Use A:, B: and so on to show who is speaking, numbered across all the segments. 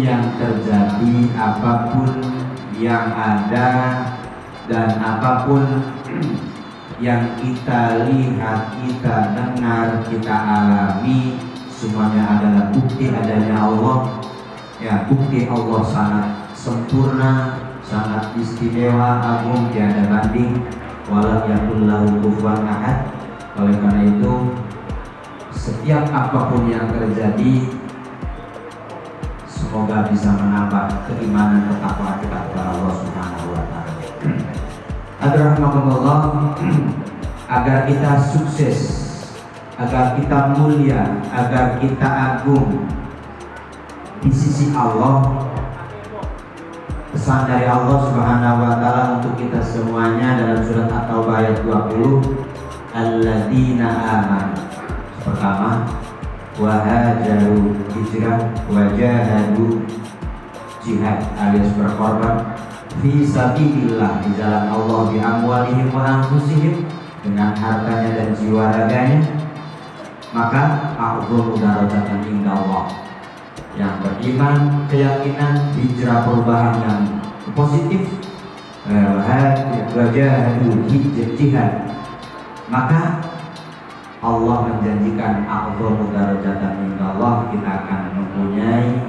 A: yang terjadi, apapun yang ada, dan apapun yang kita lihat, kita dengar, kita alami, semuanya adalah bukti adanya Allah. Ya, bukti Allah sangat sempurna, sangat istimewa, agung, tiada banding. Walam yakul lahu kufuwan ahad. Oleh karena itu, setiap apapun yang terjadi, semoga bisa menambah keimanan ketakwaan kita kepada Allah Subhanahu wa taala. Adrahmakumullah, agar kita sukses, agar kita mulia, agar kita agung di sisi Allah. Pesan dari Allah Subhanahu wa taala untuk kita semuanya dalam surat At-Taubah ayat 20, alladzina amanu. Pertama, wahajaru, hijrah, wajahadu, jihad alias berkorban fi sabilillah, di jalan Allah, bi amwalihim wa anfusihim, dengan hartanya dan jiwa raganya, maka a'dhamu darajatan indallah. Yang beriman, keyakinan, hijrah, perubahan yang positif, wajahadu, jihad, maka Allah menjanjikan a'dhamu darajatan indallah, kita akan mempunyai,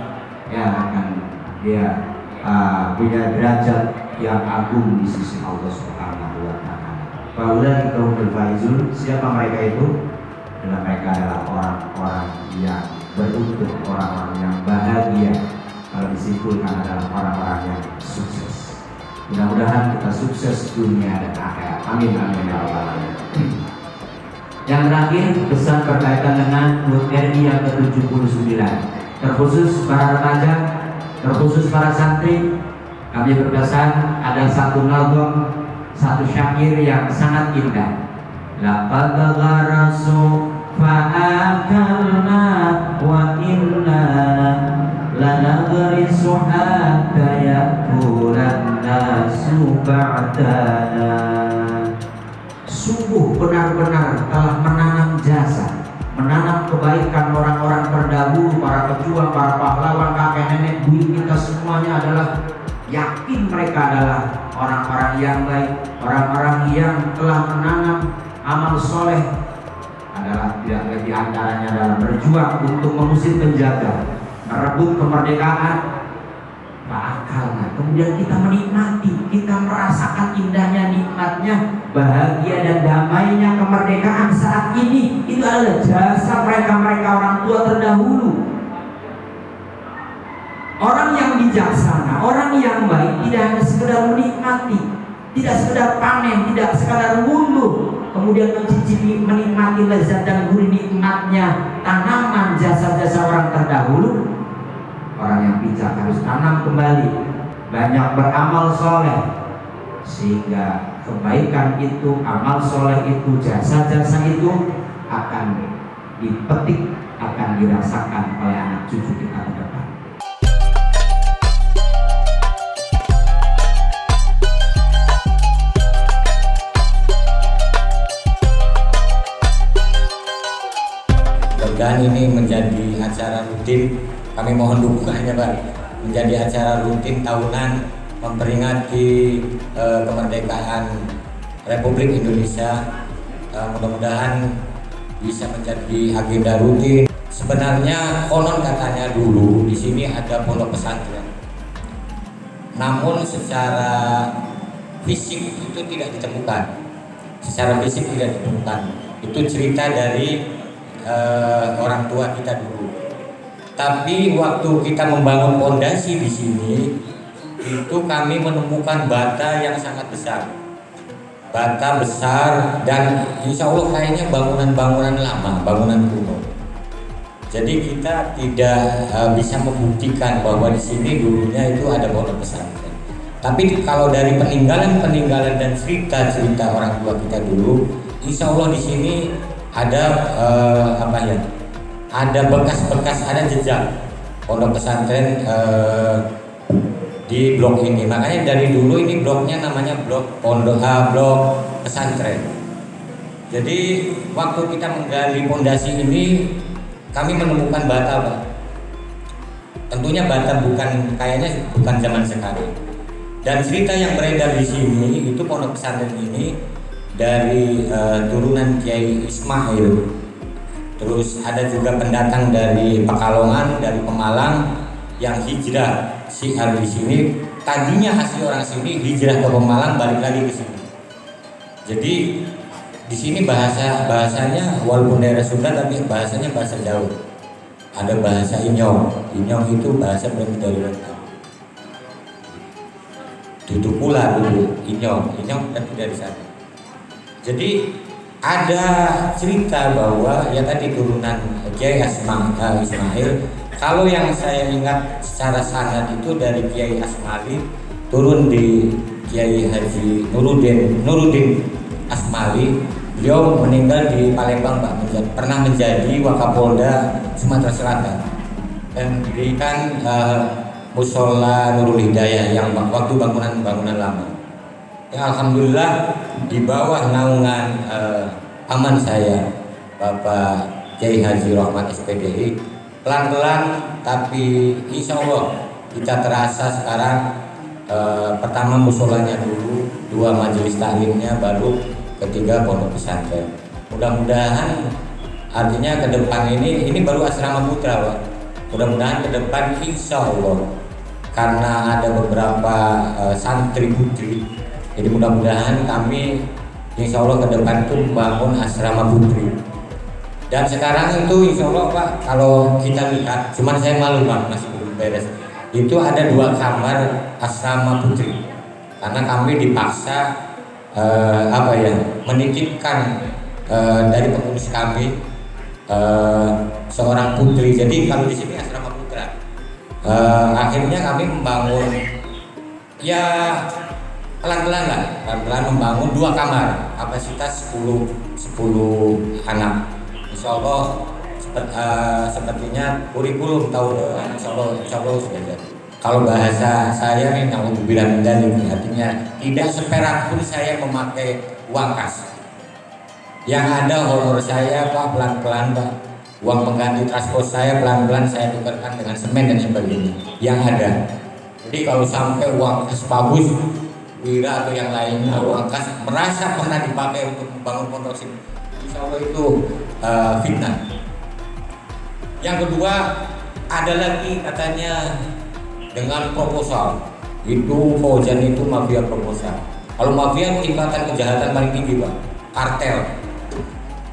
A: punya derajat yang agung di sisi Allah Subhanahu wa taala. Faulaika humul faizun. Siapa mereka itu? Mereka adalah orang-orang yang beruntung, orang-orang yang bahagia. Kalau disimpulkan adalah orang-orang yang sukses. Mudah-mudahan kita sukses dunia dan akhirat. Amin amin ya rabbal alamin. Yang terakhir, pesan berkaitan dengan HUT RI yang ke-79, terkhusus para remaja, terkhusus para santri. Kami berpesan ada satu nazm, satu syair yang sangat indah. Laqad gharasu fa'akalna wa inna lanagrisu hatta yakulan nasu ba'dana. Sungguh benar-benar telah menanam jasa, menanam kebaikan orang-orang terdahulu, para pejuang, para pahlawan, kakek nenek buyut kita semuanya adalah yakin mereka adalah orang-orang yang baik, orang-orang yang telah menanam amal soleh, adalah tidak lagi antaranya dalam berjuang untuk mengusir penjajah, merebut kemerdekaan. Akalnya, kemudian kita menikmati, kita merasakan indahnya, nikmatnya, bahagia dan damainya kemerdekaan saat ini. Itu adalah jasa mereka-mereka orang tua terdahulu. Orang yang bijaksana, orang yang baik tidak hanya sekedar menikmati, tidak sekedar panen, tidak sekedar ngunduh, kemudian mencicipi, menikmati lezat dan gurih nikmatnya tanaman jasa-jasa orang terdahulu. Orang yang bijak harus tanam kembali, banyak beramal soleh, sehingga kebaikan itu, amal soleh itu, jasa-jasa itu akan dipetik, akan dirasakan oleh anak cucu kita ke depan.
B: Dan ini menjadi acara rutin. Kami mohon dukungannya Pak, menjadi acara rutin tahunan memperingati kemerdekaan Republik Indonesia. Mudah-mudahan bisa menjadi agenda rutin. Sebenarnya konon katanya dulu di sini ada pondok pesantren, namun secara fisik itu tidak ditemukan. Itu cerita dari orang tua kita dulu. Tapi waktu kita membangun pondasi di sini, itu kami menemukan bata yang sangat besar, dan insya Allah kayaknya bangunan lama, bangunan kuno. Jadi kita tidak bisa membuktikan bahwa di sini dulunya itu ada pondok pesantren. Tapi kalau dari peninggalan dan cerita orang tua kita dulu, insya Allah di sini ada ada bekas-bekas, ada jejak pondok pesantren di blok ini. Makanya dari dulu ini bloknya namanya blok pesantren. Jadi waktu kita menggali pondasi ini, kami menemukan bata, Pak. Tentunya Batam kayaknya bukan zaman sekarang. Dan cerita yang beredar di sini itu pondok pesantren ini dari turunan Kiai Ismail. Terus ada juga pendatang dari Pekalongan, dari Pemalang yang hijrah syiar di sini. Tadinya asli orang sini, hijrah ke Pemalang, balik lagi ke sini. Jadi di sini bahasanya walaupun daerah Sunda tapi bahasanya bahasa Jawa. Ada bahasa Inyong. Inyong itu bahasa berarti dari Batam. Duduk pula dulu Inyong berarti dari sana. Jadi ada cerita bahwa ya tadi turunan Kiai Ismail. Kalau yang saya ingat secara sanad itu dari Kiai Asmali turun di Kiai Haji Nuruddin Asmali. Beliau meninggal di Palembang, Pak. Pernah menjadi Wakapolda Sumatera Selatan dan diberikan Musola Nurul Hidayah yang waktu bangunan lama. Ya, alhamdulillah di bawah naungan paman saya Bapak Kiai Haji Rahmat SPDI, pelan-pelan tapi insya Allah kita terasa sekarang pertama musolanya dulu, dua majelis taklimnya, baru ketiga pondok pesantren. Mudah-mudahan artinya ke depan ini baru asrama putra, Pak. Mudah-mudahan ke depan insya Allah karena ada beberapa santri putri. Jadi mudah-mudahan kami insya Allah ke depan itu membangun asrama putri. Dan sekarang itu insya Allah, Pak, kalau kita lihat, cuman saya malu, Pak, masih belum beres. Itu ada 2 kamar asrama putri. Karena kami dipaksa menitipkan dari pengurus kami seorang putri. Jadi kalau di sini asrama putra. Akhirnya kami membangun ya pelan-pelan membangun 2 kamar kapasitas 10 anak. Insya Allah sepertinya kurikulum tahun depan insya Allah sudah jadi. Kalau bahasa saya nih, naudzubillah min dzalik, artinya tidak seperak pun saya memakai uang kas. Yang ada honor saya, Pak, pelan-pelan, Pak. Uang pengganti transport saya pelan-pelan saya tukarkan dengan semen dan sebagainya. Yang ada. Jadi kalau sampai uang kas bagus, Wira atau yang lainnya, uang kas merasa pernah dipakai untuk membangun pondok sini, insya Allah itu fitnah. Yang kedua, ada lagi katanya dengan proposal. Itu Fauzan itu mafia proposal. Kalau mafia tingkatan kejahatan paling tinggi, Pak, kartel.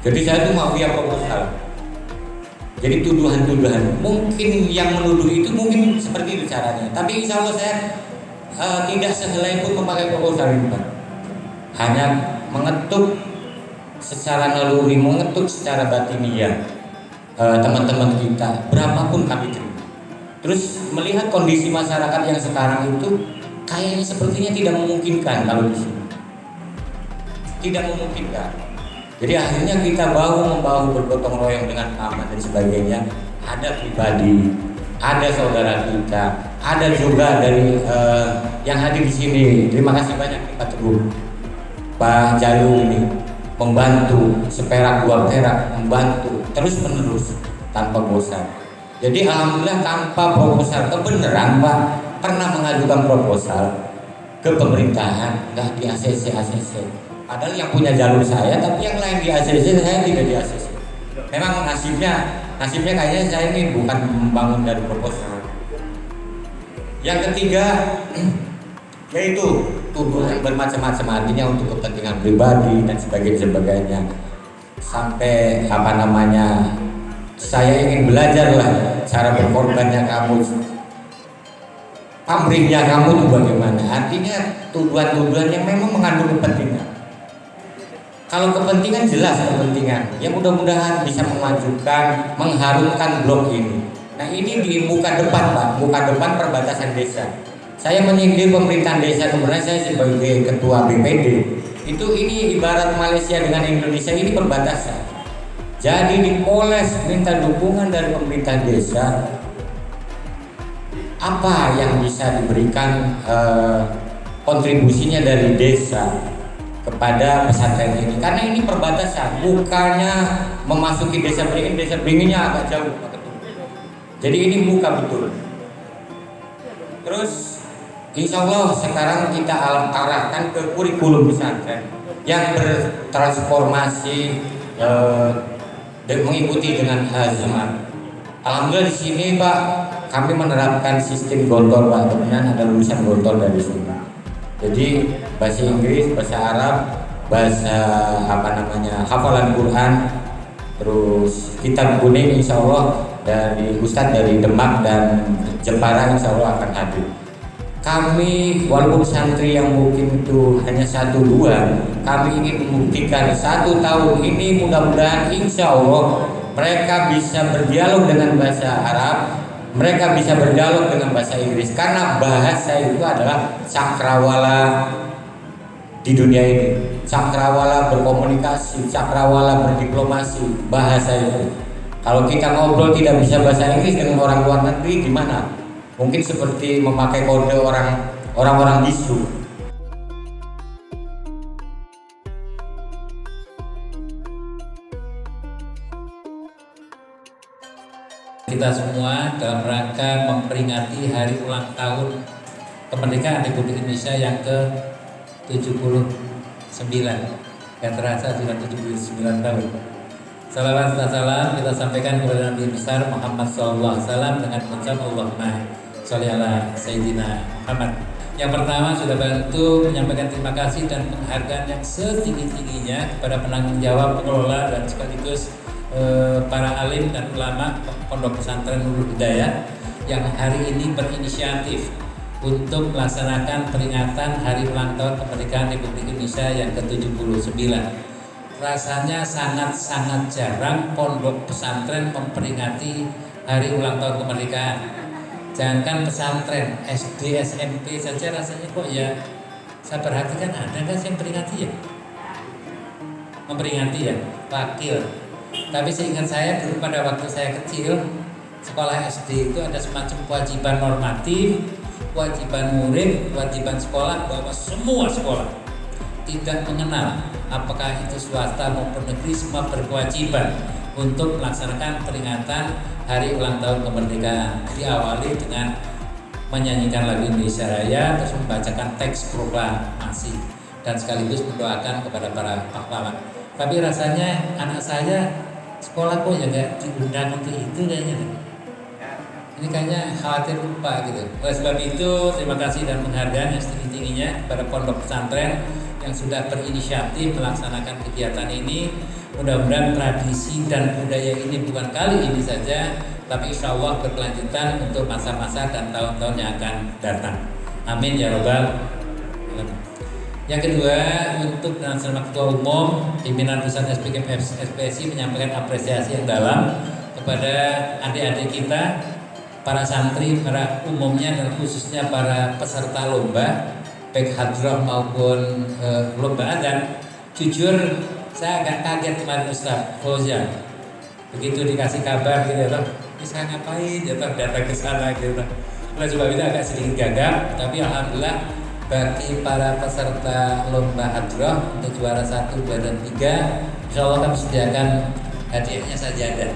B: Jadi saya itu mafia proposal. Jadi tuduhan-tuduhan, mungkin yang menuduh itu mungkin seperti itu caranya. Tapi insya Allah saya tidak sehelai pun memakai proposal itu, Pak. Hanya mengetuk secara naluri, mengetuk secara batiniah teman-teman kita, berapapun kami terima. Terus melihat kondisi masyarakat yang sekarang itu kayaknya sepertinya tidak memungkinkan kalau di sini. Tidak memungkinkan. Jadi akhirnya kita bahu-membahu bergotong royong dengan paman dan sebagainya. Ada pribadi, ada saudara kita, ada juga dari yang hadir di sini. Terima kasih banyak Pak Teguh, Pak Jalu ini membantu seperak 2 perak, membantu terus menerus tanpa bosan. Jadi alhamdulillah tanpa proposal, kebenaran Pak pernah mengajukan proposal ke pemerintahan, nggak di ACC. Padahal yang punya jalur saya, tapi yang lain di ACC, saya tidak di ACC. Memang nasibnya kayaknya saya ini bukan membangun dari proposal. Yang ketiga, yaitu tuduhan bermacam-macam, artinya untuk kepentingan pribadi dan sebagainya. Sampai saya ingin belajar lah cara berkorbannya kamu, pamrihnya kamu itu bagaimana. Artinya tuduhan-tuduhan yang memang mengandung kepentingan. Kalau kepentingan jelas kepentingan, ya mudah-mudahan bisa memajukan, mengharumkan blok ini. Nah ini di muka depan, Pak, muka depan perbatasan desa. Saya menyindir pemerintahan desa, kemudian saya sebagai ketua BPD. Ini ibarat Malaysia dengan Indonesia, ini perbatasan. Jadi dipoles, minta dukungan dari pemerintah desa. Apa yang bisa diberikan kontribusinya dari desa kepada pesantren ini? Karena ini perbatasan, bukannya memasuki desa beringin, desa beringinnya agak jauh. Jadi ini muka betul. Terus insya Allah sekarang kita arahkan ke kurikulum pesantren yang bertransformasi dan mengikuti dengan zaman. Alhamdulillah di sini Pak, kami menerapkan sistem gontor Pak, kemudian ada lulusan gontor dari sini. Jadi bahasa Inggris, bahasa Arab, bahasa hafalan Quran, terus kitab kuning insya Allah dari Ustadz dari Demak dan Jepara insya Allah akan hadir. Kami walaupun santri yang mungkin itu hanya 1-2, kami ingin membuktikan 1 tahun ini mudah-mudahan insya Allah mereka bisa berdialog dengan bahasa Arab, mereka bisa berdialog dengan bahasa Inggris, karena bahasa itu adalah cakrawala di dunia ini. Cakrawala berkomunikasi, cakrawala berdiplomasi, bahasa itu. Kalau kita ngobrol tidak bisa bahasa Inggris dengan orang luar negeri gimana? Mungkin seperti memakai kode orang-orang bisu.
C: Kita semua dalam rangka memperingati hari ulang tahun kemerdekaan Republik Indonesia yang ke-79. Gak terasa sudah 79 tahun. Salawat dan salam kita sampaikan kepada Nabi besar Muhammad SAW dengan mengucap Allahumma sholli ala Sayyidina Muhammad. Yang pertama sudah bantu menyampaikan terima kasih dan penghargaan yang setinggi-tingginya kepada penanggung jawab, pengelola dan sekaligus para alim dan ulama Pondok Pesantren Nurul Hidayah yang hari ini berinisiatif untuk melaksanakan peringatan Hari Ulang Tahun Kemerdekaan Republik Indonesia yang ke-79. Rasanya sangat-sangat jarang pondok pesantren memperingati Hari Ulang Tahun Kemerdekaan. Jangankan pesantren, SD, SMP saja rasanya kok ya saya perhatikan ada nggak sih yang memperingati ya? Memperingati ya, wakil. Tapi seingat saya dulu pada waktu saya kecil, sekolah SD itu ada semacam kewajiban normatif, kewajiban murid, kewajiban sekolah bahwa semua sekolah tidak mengenal apakah itu swasta maupun negeri semua berkewajiban untuk melaksanakan peringatan Hari Ulang Tahun Kemerdekaan. Diawali dengan menyanyikan lagu Indonesia Raya, terus membacakan teks proklamasi dan sekaligus mendoakan kepada para pahlawan. Tapi rasanya anak saya sekolah kok ya nggak diundang untuk itu kayaknya. Ini kayaknya khawatir lupa gitu. Oleh sebab itu terima kasih dan penghargaan yang setinggi-tingginya kepada pondok pesantren yang sudah berinisiatif melaksanakan kegiatan ini. Mudah-mudahan tradisi dan budaya ini bukan kali ini saja, tapi insya Allah berkelanjutan untuk masa-masa dan tahun-tahun yang akan datang. Amin ya robbal alamin. Yang kedua, untuk bersama Ketua Umum Pimpinan Pusat SPSI menyampaikan apresiasi yang dalam kepada adik-adik kita, para santri, para umumnya dan khususnya para peserta lomba, baik hadroh maupun lomba adzan. Jujur saya agak kaget kemarin Ustaz Fauzan, begitu dikasih kabar gitu loh, bisa ngapain ya datang ke sana gitu. Oleh sebab itu agak sedikit gagap, tapi alhamdulillah bagi para peserta lomba hadroh untuk juara 1, 2, dan 3, insya Allah kami sediakan hadiahnya sajadah.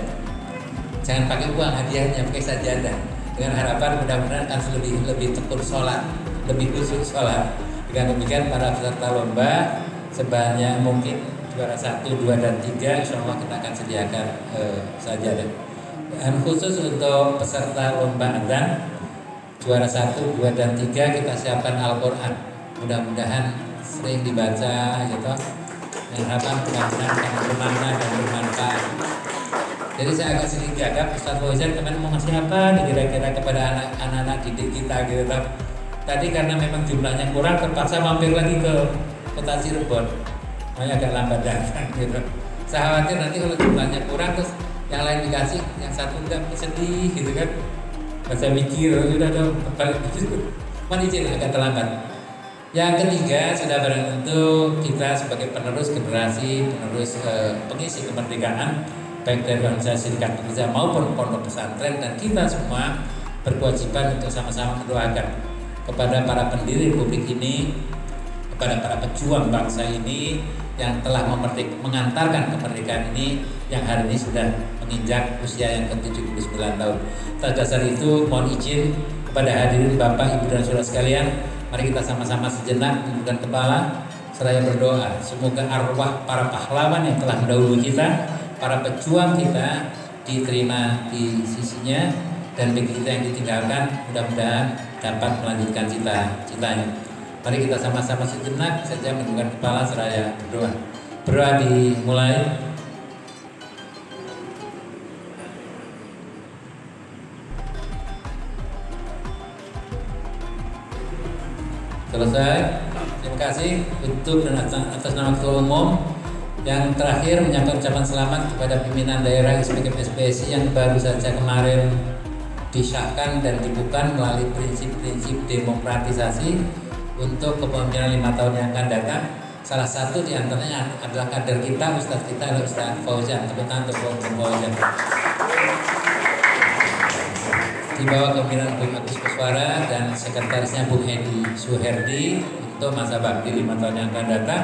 C: Jangan pakai uang, hadiahnya pakai sajadah. Dengan harapan mudah-mudahan akan lebih tekun sholat, lebih khusyuk sholat. Dengan demikian para peserta lomba sebanyak mungkin juara 1, 2, dan 3, insya Allah kita akan sediakan sajadah. Dan khusus untuk peserta lomba adzan juara 1, 2, dan 3 kita siapkan Al-Quran. Mudah-mudahan sering dibaca gitu. Dengan harapan mudah-mudahan akan bermakna dan bermanfaat. Jadi saya agak sedikit gagap, Ustaz Fauzan kemarin mau ngasih apa nih kira-kira kepada anak-anak didik kita gitu. Tadi karena memang jumlahnya kurang, terpaksa mampir lagi ke Kota Cirebon. Makanya agak lambat datang gitu. Saya khawatir nanti kalau jumlahnya kurang terus yang lain dikasih, yang satu enggak, sedih gitu kan. Saya mikir, udah dong, balik itu. Mohon izin agak terlambat. Yang ketiga, sudah barang tentu kita sebagai penerus generasi, penerus pengisi kemerdekaan, baik dari organisasi serikat pekerja maupun pondok pesantren, dan kita semua berkewajiban untuk sama-sama mendoakan kepada para pendiri republik ini, kepada para pejuang bangsa ini yang telah mengantarkan kemerdekaan ini, yang hari ini sudah menginjak usia yang ke-79 tahun. Atas dasar itu mohon izin Kepada hadirin Bapak, Ibu dan Saudara sekalian, mari kita sama-sama sejenak tundukkan kepala seraya berdoa. Semoga arwah para pahlawan yang telah mendahului kita, para pejuang kita diterima di sisinya, dan bagi kita yang ditinggalkan mudah-mudahan dapat melanjutkan cita-citanya. Mari kita sama-sama sejenak saja menundukkan kepala seraya berdoa. Berdoa dimulai. Selesai. Terima kasih untuk dan atas nama Ketua Umum. Yang terakhir menyampaikan ucapan selamat kepada pimpinan daerah SPKP-SPSI yang baru saja kemarin disahkan dan dibuka melalui prinsip-prinsip demokratisasi untuk kepemimpinan 5 tahun yang akan datang. Salah satu di antaranya adalah kader kita, Ustadz kita adalah Ustadz Fauzan. Tepuk tangan untuk Fauzan. Di bawah kepemimpinan Bung Agus Kuswara dan sekretarisnya Bung Hedi Suherdi untuk masa bakti 5 tahun yang akan datang.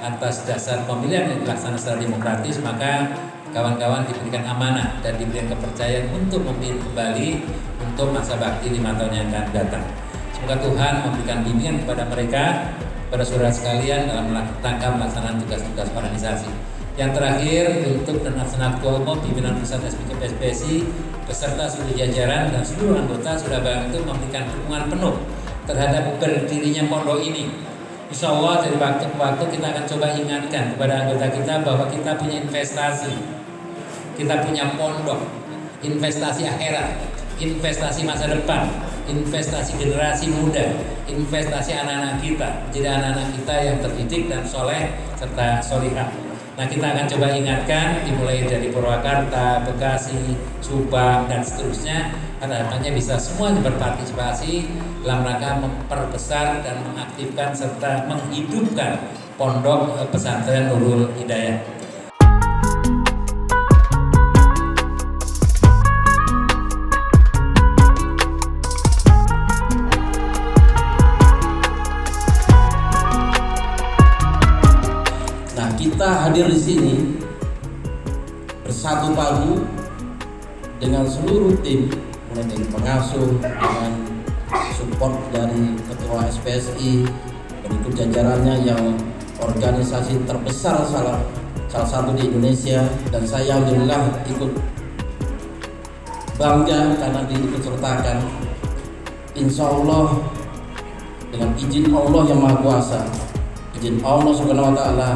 C: Atas dasar pemilihan yang dilaksanakan secara demokratis, maka kawan-kawan diberikan amanah dan diberikan kepercayaan untuk memimpin kembali untuk masa bakti 5 tahun yang akan datang. Semoga Tuhan memberikan bimbingan kepada mereka, kepada saudara sekalian dalam rangka pelaksanaan tugas-tugas organisasi. Yang terakhir, untuk dan atas nama Ketua Umum pimpinan pusat SPKP-SPSI beserta seluruh jajaran dan seluruh anggota sudah bantu memberikan dukungan penuh terhadap berdirinya pondok ini. Insya Allah dari waktu ke waktu kita akan coba ingatkan kepada anggota kita bahwa kita punya investasi, kita punya pondok, investasi akhirat, investasi masa depan, investasi generasi muda, investasi anak-anak kita, jadi anak-anak kita yang terdidik dan soleh serta solihah. Nah, kita akan coba ingatkan dimulai dari Purwakarta, Bekasi, Subang dan seterusnya. Harapannya bisa semua berpartisipasi dalam rangka memperbesar dan mengaktifkan serta menghidupkan pondok pesantren Nurul Hidayah.
D: Nah, kita hadir di sini bersatu padu dengan seluruh tim, mulai dari pengasuh dengan support dari Ketua SPSI, berikut jajarannya yang organisasi terbesar salah satu di Indonesia, dan saya alhamdulillah ikut bangga karena diikut sertakan. Insya Allah dengan izin Allah yang Maha Kuasa, izin Allah Subhanahu Wa Taala,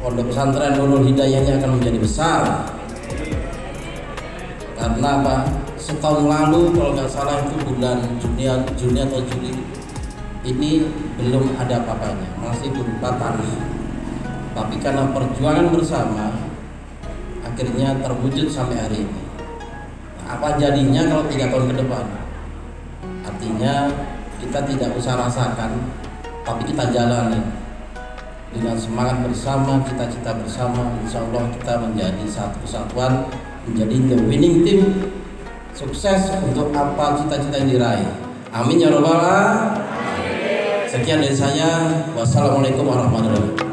D: pondok pesantren Nurul Hidayah ini akan menjadi besar. Karena apa? Setahun lalu kalau nggak salah itu bulan Juni atau Juli, ini belum ada apa-apanya, masih berupa tanah. Tapi karena perjuangan bersama, akhirnya terwujud sampai hari ini. Nah, apa jadinya kalau 3 tahun ke depan? Artinya kita tidak usah rasakan, tapi kita jalani dengan semangat bersama, cita-cita bersama. Insya Allah kita menjadi satu kesatuan, menjadi the winning team, sukses untuk apa cita-cita yang diraih. Amin ya rabbal alamin. Sekian dari saya. Wassalamualaikum warahmatullahi wabarakatuh.